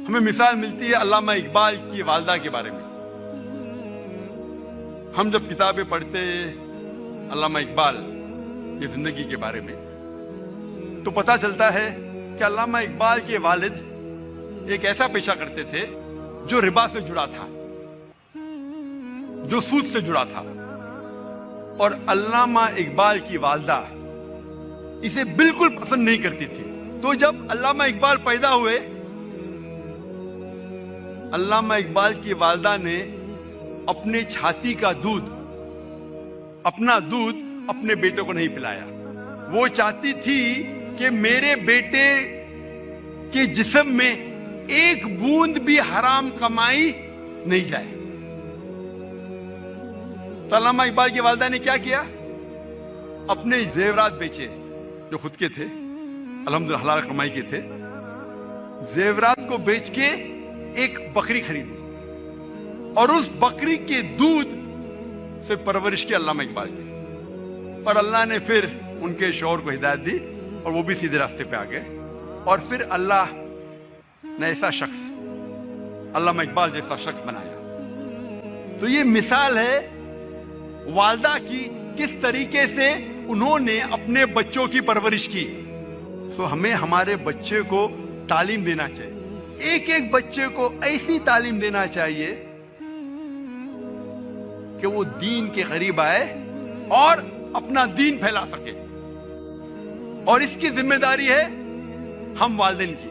ہمیں مثال ملتی ہے علامہ اقبال کی والدہ کے بارے میں. ہم جب کتابیں پڑھتے علامہ اقبال کی زندگی کے بارے میں تو پتہ چلتا ہے کہ علامہ اقبال کے والد ایک ایسا پیشہ کرتے تھے جو ربا سے جڑا تھا، جو سود سے جڑا تھا، اور علامہ اقبال کی والدہ اسے بالکل پسند نہیں کرتی تھی. تو جب علامہ اقبال پیدا ہوئے، علامہ اقبال کی والدہ نے اپنے چھاتی کا دودھ، اپنا دودھ اپنے بیٹے کو نہیں پلایا. وہ چاہتی تھی کہ میرے بیٹے کے جسم میں ایک بوند بھی حرام کمائی نہیں جائے. تو علامہ اقبال کی والدہ نے کیا کیا؟ اپنے زیورات بیچے جو خود کے تھے، الحمدللہ حلال کمائی کے تھے. زیورات کو بیچ کے ایک بکری خریدی اور اس بکری کے دودھ سے پرورش کی علامہ اقبال کی. اور اللہ نے پھر ان کے شوہر کو ہدایت دی اور وہ بھی سیدھے راستے پہ آ گئے. اور پھر اللہ نے ایسا شخص، علامہ اقبال جیسا شخص بنایا. تو یہ مثال ہے والدہ کی، کس طریقے سے انہوں نے اپنے بچوں کی پرورش کی. سو ہمیں ہمارے بچے کو تعلیم دینا چاہیے. ایک ایک بچے کو ایسی تعلیم دینا چاہیے کہ وہ دین کے قریب آئے اور اپنا دین پھیلا سکے. اور اس کی ذمہ داری ہے ہم والدین کی.